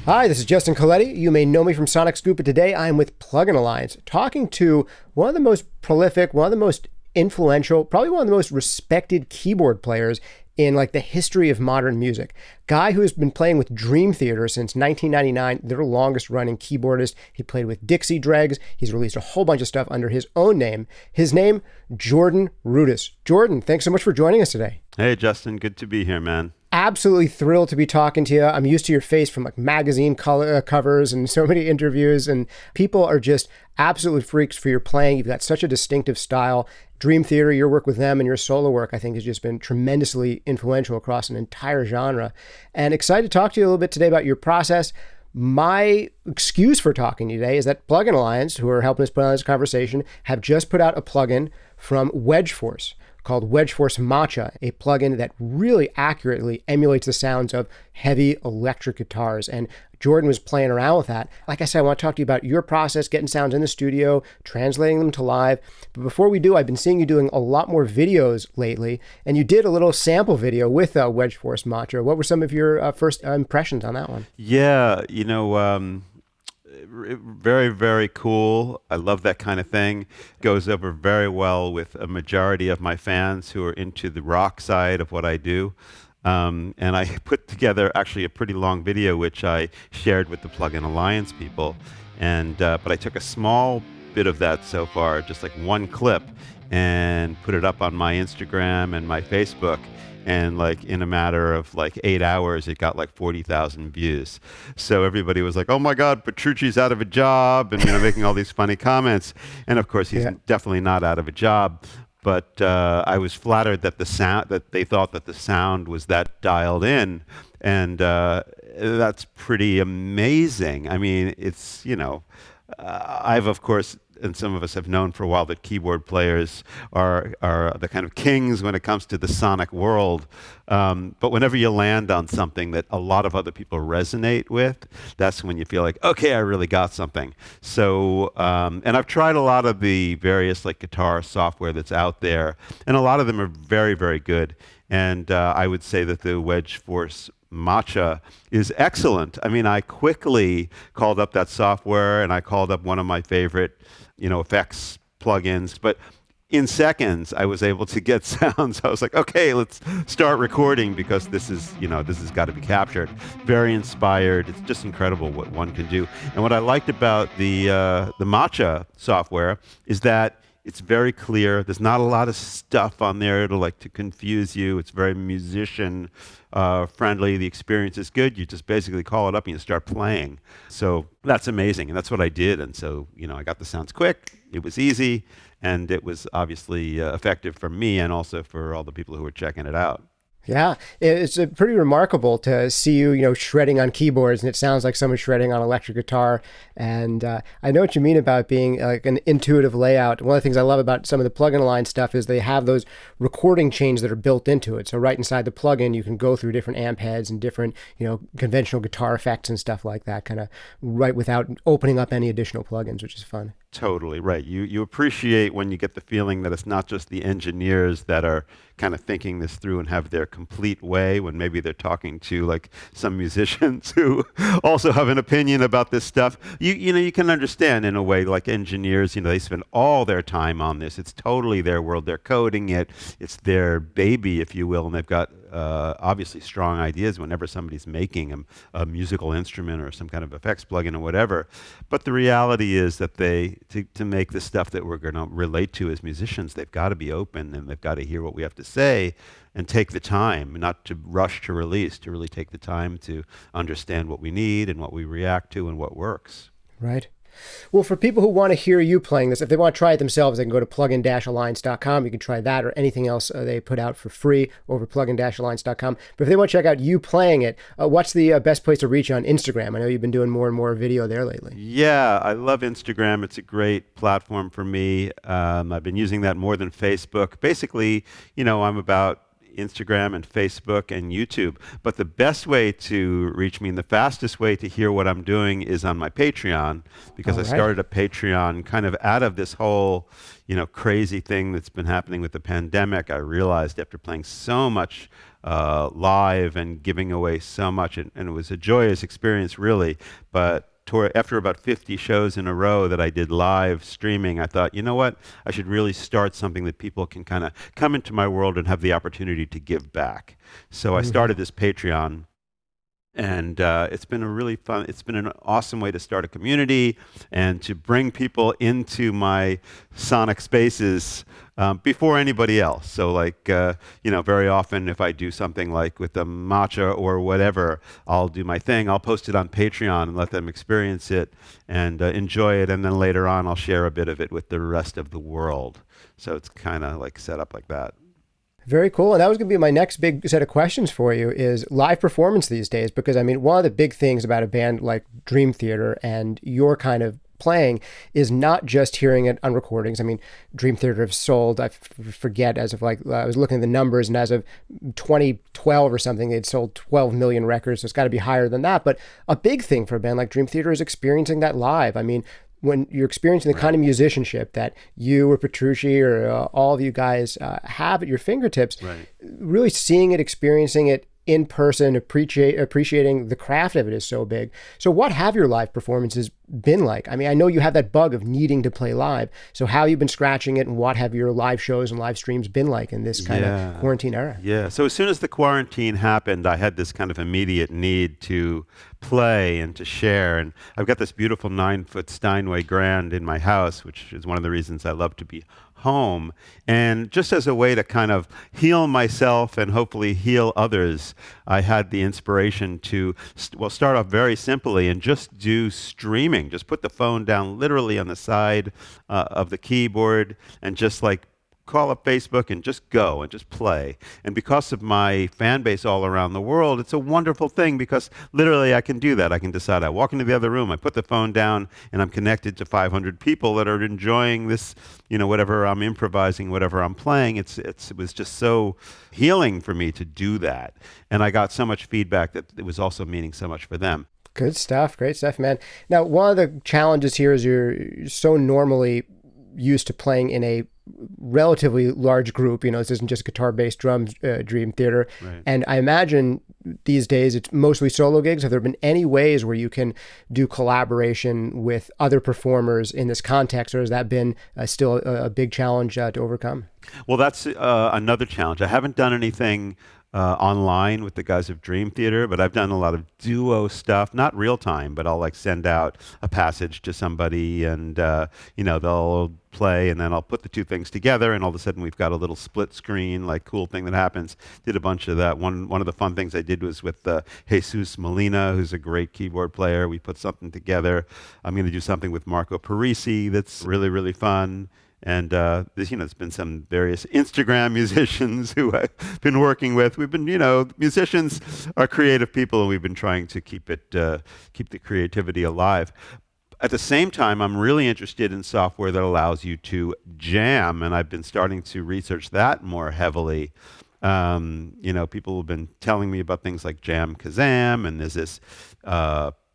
Hi, this is Justin Colletti. You may know me from Sonic Scoop, but today I'm with Plugin Alliance, talking to one of the most prolific, one of the most influential, probably one of the most respected keyboard players in like the history of modern music. Guy who has been playing with Dream Theater since 1999, their longest running keyboardist. He played with Dixie Dregs. He's released a whole bunch of stuff under his own name. His name, Jordan Rudess. Jordan, thanks so much for joining us today. Hey, Justin, good to be here, man. Absolutely thrilled to be talking to you. I'm used to your face from like magazine covers and so many interviews, and people are just absolutely freaks for your playing. You've got such a distinctive style. Dream Theater, your work with them and your solo work, I think has just been tremendously influential across an entire genre. And excited to talk to you a little bit today about your process. My excuse for talking to you today is that Plugin Alliance, who are helping us put on this conversation, have just put out a plugin from WedgeForce called WedgeForce Matcha, a plugin that really accurately emulates the sounds of heavy electric guitars. And Jordan was playing around with that. Like I said, I want to talk to you about your process, getting sounds in the studio, translating them to live. But before we do, I've been seeing you doing a lot more videos lately, and you did a little sample video with WedgeForce Matcha. What were some of your first impressions on that one? Yeah, very, very cool. I love that kind of thing. Goes over very well with a majority of my fans who are into the rock side of what I do. And I put together actually a pretty long video, which I shared with the Plugin Alliance people. And but I took a small bit of that so far, just like one clip, and put it up on my Instagram and my Facebook. And like in a matter of like 8 hours, it got like 40,000 views. So everybody was like, "Oh my God, Petrucci's out of a job," and making all these funny comments. And of course, he's definitely not out of a job. But I was flattered that that they thought that the sound was that dialed in, and that's pretty amazing. I mean, it's I've of course, and some of us have known for a while that keyboard players are the kind of kings when it comes to the sonic world. But whenever you land on something that a lot of other people resonate with, that's when you feel like, okay, I really got something. So, and I've tried a lot of the various like guitar software that's out there, and a lot of them are very, very good. And I would say that the WedgeForce Matcha is excellent. I mean, I quickly called up that software, and I called up one of my favorite effects plugins, but in seconds I was able to get sounds. I was like, okay, let's start recording, because this has got to be captured. Very inspired. It's just incredible what one can do. And what I liked about the Matcha software is that it's very clear. There's not a lot of stuff on there to confuse you. It's very musician friendly. The experience is good. You just basically call it up and you start playing. So that's amazing, and that's what I did. And so I got the sounds quick. It was easy, and it was obviously effective for me and also for all the people who were checking it out. Yeah, it's pretty remarkable to see you, shredding on keyboards, and it sounds like someone shredding on electric guitar. And I know what you mean about being like an intuitive layout. One of the things I love about some of the Plugin Alliance stuff is they have those recording chains that are built into it. So right inside the plugin, you can go through different amp heads and different, conventional guitar effects and stuff like that, kind of right without opening up any additional plugins, which is fun. Totally right. You appreciate when you get the feeling that it's not just the engineers that are kind of thinking this through and have their complete way, when maybe they're talking to like some musicians who also have an opinion about this stuff. You can understand in a way, like engineers, they spend all their time on this. It's totally their world. They're coding it. It's their baby, if you will, and they've got obviously strong ideas whenever somebody's making a musical instrument or some kind of effects plugin or whatever. But the reality is that to make the stuff that we're going to relate to as musicians, they've got to be open, and they've got to hear what we have to say and take the time, not to rush to release, to really take the time to understand what we need and what we react to and what works. Right. Well, for people who want to hear you playing this, if they want to try it themselves, they can go to plugin-alliance.com. You can try that or anything else they put out for free over plugin-alliance.com. But if they want to check out you playing it, what's the best place to reach you on Instagram? I know you've been doing more and more video there lately. Yeah, I love Instagram. It's a great platform for me. I've been using that more than Facebook. Basically, I'm about Instagram and Facebook and YouTube. But the best way to reach me and the fastest way to hear what I'm doing is on my Patreon, because I started a Patreon kind of out of this whole, crazy thing that's been happening with the pandemic. I realized after playing so much live and giving away so much, and it was a joyous experience, really. But after about 50 shows in a row that I did live streaming, I thought, you know what? I should really start something that people can kind of come into my world and have the opportunity to give back. So I started this Patreon. And it's been it's been an awesome way to start a community and to bring people into my sonic spaces before anybody else. So very often if I do something like with the matcha or whatever, I'll do my thing. I'll post it on Patreon and let them experience it and enjoy it. And then later on, I'll share a bit of it with the rest of the world. So it's kind of like set up like that. Very cool. And that was going to be my next big set of questions for you is live performance these days. Because one of the big things about a band like Dream Theater and your kind of playing is not just hearing it on recordings. Dream Theater have sold, I forget, as of I was looking at the numbers, and as of 2012 or something, they'd sold 12 million records. So it's got to be higher than that. But a big thing for a band like Dream Theater is experiencing that live. When you're experiencing the kind of musicianship that you or Petrucci or all of you guys have at your fingertips, really seeing it, experiencing it in person, appreciating the craft of it is so big. So what have your live performances been like? I know you have that bug of needing to play live. So how have you been scratching it, and what have your live shows and live streams been like in this kind of quarantine era? Yeah. So as soon as the quarantine happened, I had this kind of immediate need to play and to share. And I've got this beautiful 9-foot Steinway Grand in my house, which is one of the reasons I love to be home. And just as a way to kind of heal myself and hopefully heal others, I had the inspiration to start off very simply and just do streaming. Just put the phone down literally on the side of the keyboard and just call up Facebook and just go and just play. And because of my fan base all around the world, it's a wonderful thing because literally I can do that. I can decide, I walk into the other room, I put the phone down, and I'm connected to 500 people that are enjoying this, whatever I'm improvising, whatever I'm playing. It was just so healing for me to do that. And I got so much feedback that it was also meaning so much for them. Good stuff. Great stuff, man. Now, one of the challenges here is you're so normally used to playing in a relatively large group. This isn't just guitar-based drums, Dream Theater. Right. And I imagine these days it's mostly solo gigs. Have there been any ways where you can do collaboration with other performers in this context, or has that been still a big challenge to overcome? Well, that's another challenge. I haven't done anything online with the guys of Dream Theater, but I've done a lot of duo stuff, not real time, but I'll send out a passage to somebody and, they'll play, and then I'll put the two things together, and all of a sudden we've got a little split screen, cool thing that happens. Did a bunch of that. One of the fun things I did was with Jesus Molina, who's a great keyboard player. We put something together. I'm going to do something with Marco Parisi that's really, really fun. And there's been some various Instagram musicians who I've been working with. We've been, musicians are creative people, and we've been trying to keep the creativity alive. At the same time, I'm really interested in software that allows you to jam, and I've been starting to research that more heavily. People have been telling me about things like Jam Kazam, and there's this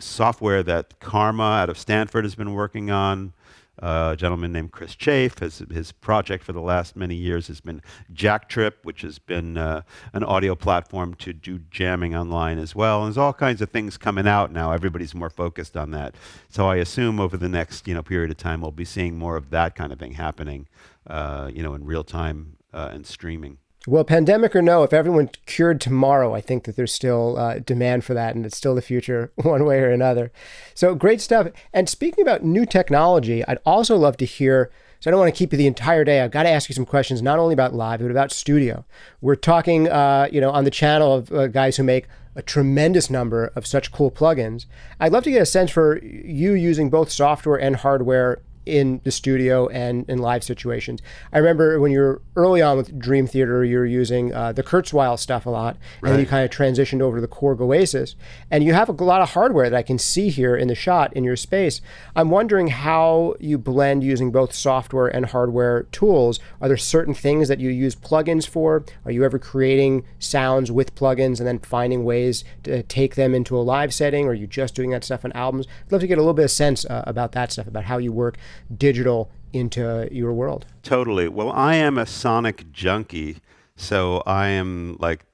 software that Karma out of Stanford has been working on. A gentleman named Chris Chafe, his project for the last many years has been Jacktrip, which has been an audio platform to do jamming online as well. And there's all kinds of things coming out now. Everybody's more focused on that. So I assume over the next period of time, we'll be seeing more of that kind of thing happening, in real time and streaming. Well, pandemic or no, if everyone cured tomorrow, I think that there's still demand for that, and it's still the future one way or another. So great stuff. And speaking about new technology, I'd also love to hear, so I don't want to keep you the entire day. I've got to ask you some questions, not only about live, but about studio. We're talking, on the channel of guys who make a tremendous number of such cool plugins. I'd love to get a sense for you using both software and hardware in the studio and in live situations. I remember when you were early on with Dream Theater, you were using the Kurzweil stuff a lot, and then you kind of transitioned over to the Korg Oasis. And you have a lot of hardware that I can see here in the shot in your space. I'm wondering how you blend using both software and hardware tools. Are there certain things that you use plugins for? Are you ever creating sounds with plugins and then finding ways to take them into a live setting? Or are you just doing that stuff on albums? I'd love to get a little bit of sense about that stuff, about how you work digital into your world. Totally. Well, I am a sonic junkie, so I am like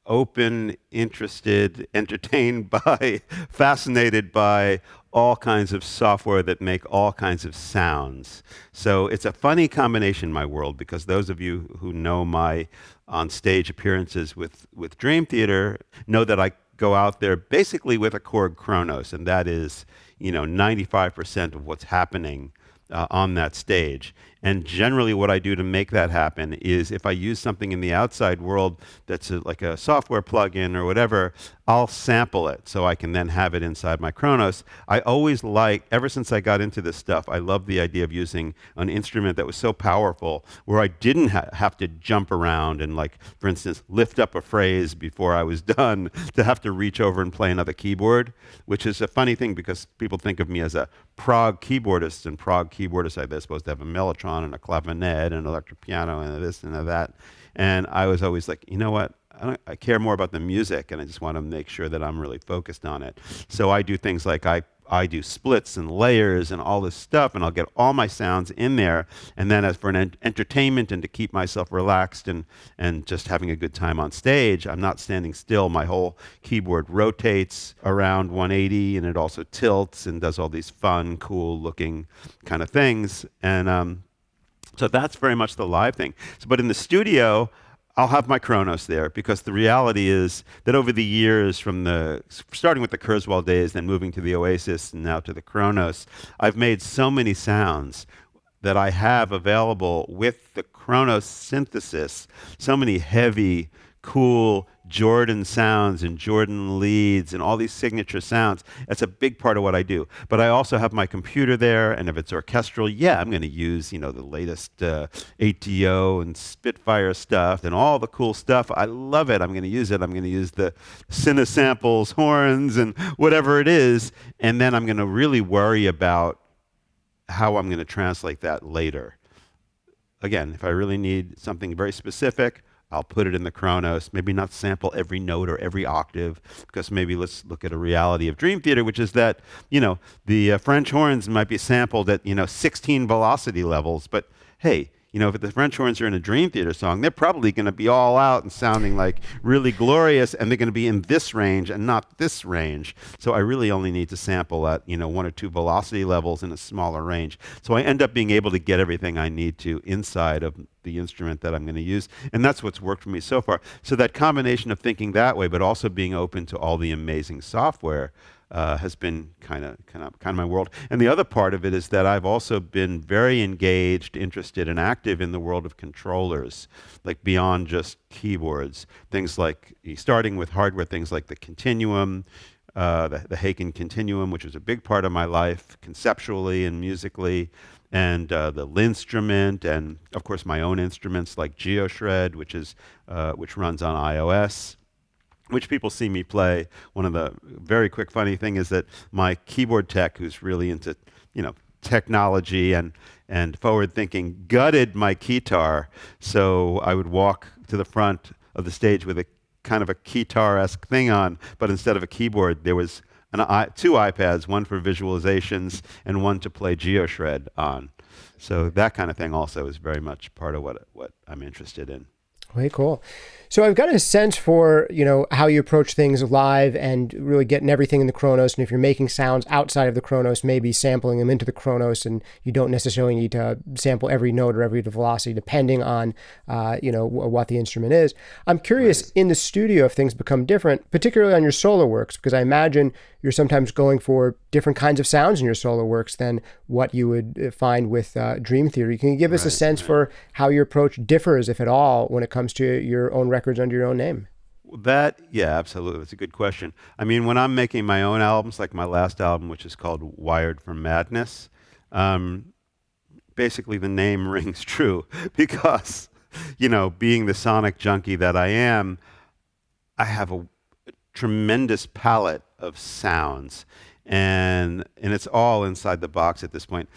open, interested, entertained by, fascinated by all kinds of software that make all kinds of sounds. So it's a funny combination in my world, because those of you who know my on-stage appearances with Dream Theater know that I go out there basically with a Korg Kronos, and that is, 95% of what's happening on that stage. And generally what I do to make that happen is, if I use something in the outside world that's like a software plugin or whatever, I'll sample it so I can then have it inside my Kronos. I always ever since I got into this stuff, I love the idea of using an instrument that was so powerful where I didn't have to jump around and, like, for instance, lift up a phrase before I was done to have to reach over and play another keyboard, which is a funny thing because people think of me as a prog keyboardist, and prog keyboardists, they're supposed to have a mellotron and a clavinet and an electric piano and this and that. And I was always like, you know what? I care more about the music, and I just want to make sure that I'm really focused on it. So I do things like I do splits and layers and all this stuff, and I'll get all my sounds in there. And then as for an entertainment and to keep myself relaxed and just having a good time on stage, I'm not standing still. My whole keyboard rotates around 180, and it also tilts and does all these fun, cool looking kind of things. And so that's very much the live thing. But in the studio, I'll have my Kronos there, because the reality is that over the years, starting with the Kurzweil days, then moving to the Oasis, and now to the Kronos, I've made so many sounds that I have available with the Kronos synthesis, so many heavy, cool Jordan sounds and Jordan leads and all these signature sounds. That's a big part of what I do. But I also have my computer there, and if it's orchestral, I'm going to use, the latest ATO and Spitfire stuff and all the cool stuff. I love it. I'm going to use it. I'm going to use the Cinesamples, horns, and whatever it is. And then I'm going to really worry about how I'm going to translate that later. Again, if I really need something very specific, I'll put it in the Kronos, maybe not sample every note or every octave, because maybe let's look at a reality of Dream Theater, which is that, the French horns might be sampled at, 16 velocity levels. But hey, if the French horns are in a Dream Theater song, they're probably going to be all out and sounding like really glorious, and they're going to be in this range and not this range. So I really only need to sample at, 1 or 2 velocity levels in a smaller range. So I end up being able to get everything I need to inside of the instrument that I'm going to use. And that's what's worked for me so far. So that combination of thinking that way, but also being open to all the amazing software, has been kind of my world. And the other part of it is that I've also been very engaged, interested, and active in the world of controllers, like beyond just keyboards. Things like, starting with hardware, things like the Continuum, the Haken Continuum, which was a big part of my life conceptually and musically, and the Linstrument, and of course my own instruments like GeoShred, which runs on iOS, which people see me play. One of the very quick funny thing is that my keyboard tech, who's really into, technology and forward thinking, gutted my keytar. So I would walk to the front of the stage with a kind of a keytar-esque thing on, but instead of a keyboard, there was two iPads, one for visualizations and one to play GeoShred on. So that kind of thing also is very much part of what I'm interested in. Very cool. So I've got a sense for, how you approach things live and really getting everything in the Kronos. And if you're making sounds outside of the Kronos, maybe sampling them into the Kronos, and you don't necessarily need to sample every note or every velocity depending on, what the instrument is. I'm curious, in the studio, if things become different, particularly on your solo works, because I imagine you're sometimes going for different kinds of sounds in your solo works than what you would find with Dream Theater. Can you give us a sense for how your approach differs, if at all, when it comes to your own records under your own name? Absolutely. That's a good question. I mean, when I'm making my own albums, like my last album, which is called Wired for Madness, basically the name rings true because, being the sonic junkie that I am, I have a tremendous palette of sounds, and it's all inside the box at this point.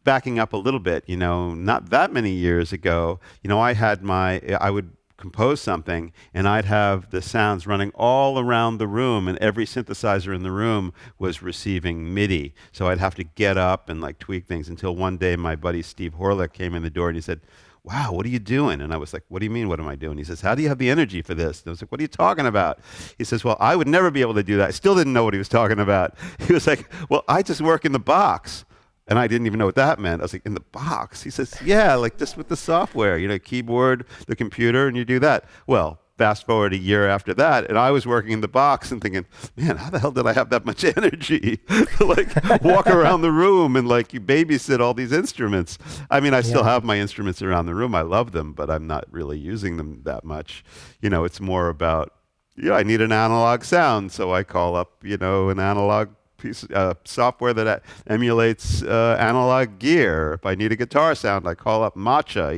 Backing up a little bit, not that many years ago, I would compose something and I'd have the sounds running all around the room, and every synthesizer in the room was receiving MIDI. So I'd have to get up and like tweak things until one day my buddy Steve Horlick came in the door and he said, "Wow, what are you doing?" And I was like, "What do you mean, what am I doing?" He says, "How do you have the energy for this?" And I was like, "What are you talking about?" He says, "Well, I would never be able to do that." I still didn't know what he was talking about. He was like, "Well, I just work in the box." And I didn't even know what that meant. I was like, "In the box?" He says, "Yeah, like just with the software, keyboard, the computer, and you do that." Well, fast forward a year after that, and I was working in the box and thinking, "Man, how the hell did I have that much energy to like walk around the room and like you babysit all these instruments?" I mean, I still have my instruments around the room. I love them, but I'm not really using them that much. It's more about, I need an analog sound, so I call up, an analog piece software that emulates analog gear. If I need a guitar sound, I call up Matcha.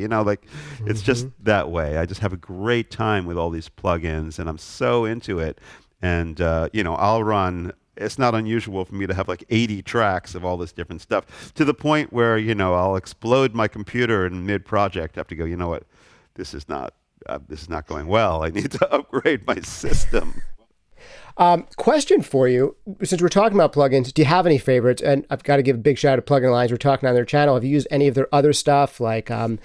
It's just that way. I just have a great time with all these plugins, and I'm so into it. And I'll run. It's not unusual for me to have like 80 tracks of all this different stuff, to the point where I'll explode my computer in mid-project. I have to go, "You know what? This is not going well. I need to upgrade my system." Question for you, since we're talking about plugins, do you have any favorites? And I've got to give a big shout out to Plugin Alliance. We're talking on their channel. Have you used any of their other stuff, like the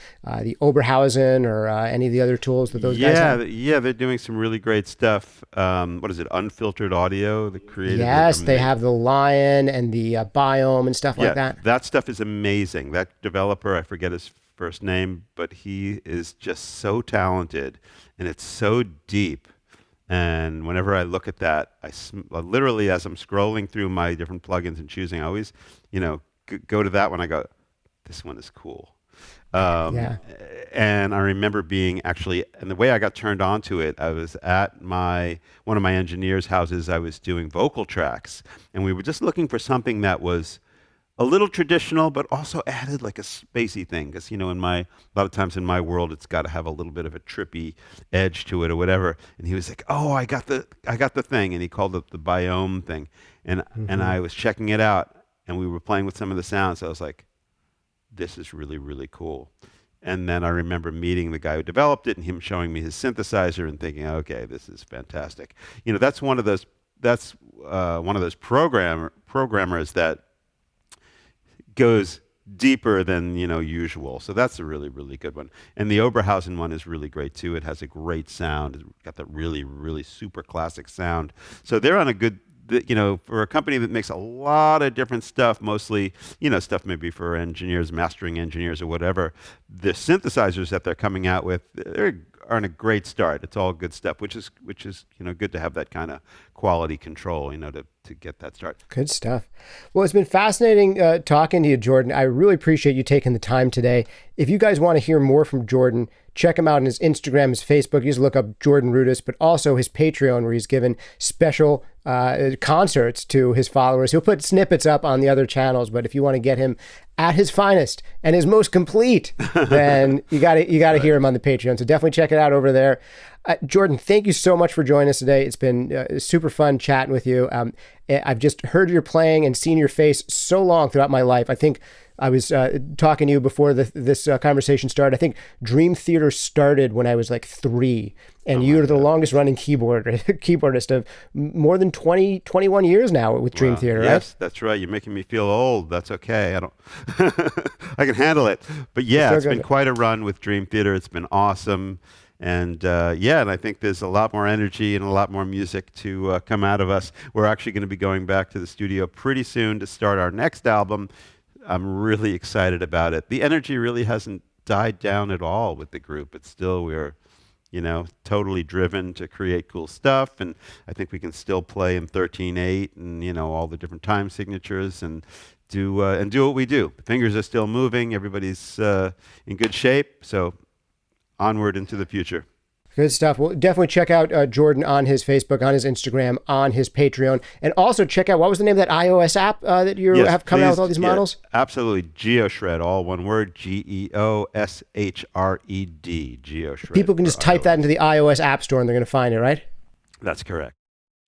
Oberhausen or any of the other tools that those guys have? Yeah, they're doing some really great stuff. What is it, Unfiltered Audio, the creative? Yes, they have the Lion and the Biome and stuff like that. That stuff is amazing. That developer, I forget his first name, but he is just so talented, and it's so deep. And whenever I look at that, literally, as I'm scrolling through my different plugins and choosing, I always, go to that one. I go, "This one is cool." And I remember being and the way I got turned on to it, I was at one of my engineers' houses. I was doing vocal tracks, and we were just looking for something that was a little traditional, but also added like a spacey thing. Because, a lot of times in my world, it's got to have a little bit of a trippy edge to it or whatever. And he was like, "Oh, I got the thing." And he called it the Biome thing. And I was checking it out, and we were playing with some of the sounds. So I was like, "This is really, really cool." And then I remember meeting the guy who developed it and him showing me his synthesizer and thinking, "Okay, this is fantastic." That's one of those programmers that goes deeper than usual. So that's a really, really good one. And the Oberhausen one is really great too. It has a great sound. It's got that really, really super classic sound. So they're on a good, for a company that makes a lot of different stuff, mostly stuff maybe for engineers, mastering engineers or whatever. The synthesizers that they're coming out with, they're on a great start. It's all good stuff, which is good to have that kind of quality control, to get that start. Good stuff. Well, it's been fascinating talking to you, Jordan. I really appreciate you taking the time today. If you guys want to hear more from Jordan, check him out on his Instagram, his Facebook. You just look up Jordan Rudess, but also his Patreon, where he's given special concerts to his followers. He'll put snippets up on the other channels, but if you want to get him at his finest and his most complete, then you got to hear him on the Patreon. So definitely check it out over there. Jordan, thank you so much for joining us today. It's been super fun chatting with you. I've just heard your playing and seen your face so long throughout my life. I think I was talking to you before this conversation started. I think Dream Theater started when I was like 3, and you're the longest running keyboardist of more than 21 years now with Dream Theater, right? Yes, that's right. You're making me feel old. That's okay. I don't. I can handle it. But yeah, it's been quite a run with Dream Theater. It's been awesome. And and I think there's a lot more energy and a lot more music to come out of us. We're actually going to be going back to the studio pretty soon to start our next album. I'm really excited about it. The energy really hasn't died down at all with the group. It's still, we're, totally driven to create cool stuff. And I think we can still play in 13/8 and, all the different time signatures and do what we do. The fingers are still moving. Everybody's in good shape. So onward into the future. Good stuff. Well, definitely check out Jordan on his Facebook, on his Instagram, on his Patreon. And also check out, what was the name of that iOS app that you have coming out with all these models? Absolutely. GeoShred, all one word, GeoShred, GeoShred. People can just type that into the iOS App Store and they're going to find it, right? That's correct.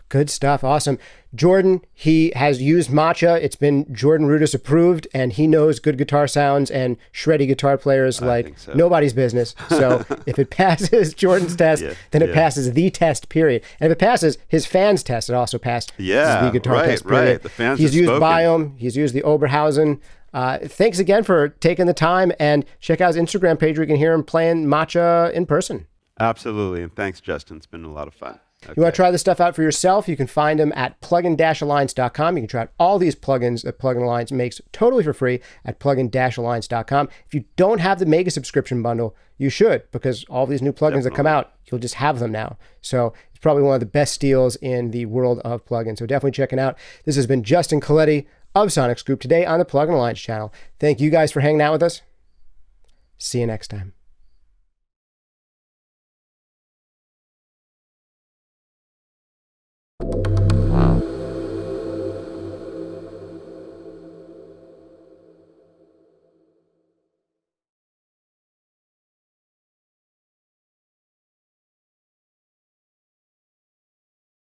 Good stuff. Awesome. Jordan, he has used Matcha. It's been Jordan Rudess approved, and he knows good guitar sounds and shreddy guitar players like nobody's business. So if it passes Jordan's test, then it passes the test, period. And if it passes his fans' test, it also passed the guitar test, period. Right. The fans He's have used spoken. Biome. He's used the Oberhausen. Thanks again for taking the time, and check out his Instagram page where you can hear him playing Matcha in person. Absolutely. And thanks, Justin. It's been a lot of fun. Okay. You want to try this stuff out for yourself? You can find them at plugin-alliance.com. You can try out all these plugins that Plugin Alliance makes totally for free at plugin-alliance.com. If you don't have the Mega subscription bundle, you should, because all these new plugins that come out, you'll just have them now. So it's probably one of the best steals in the world of plugins. So definitely check it out. This has been Justin Colletti of Sonics Group today on the Plugin Alliance channel. Thank you guys for hanging out with us. See you next time.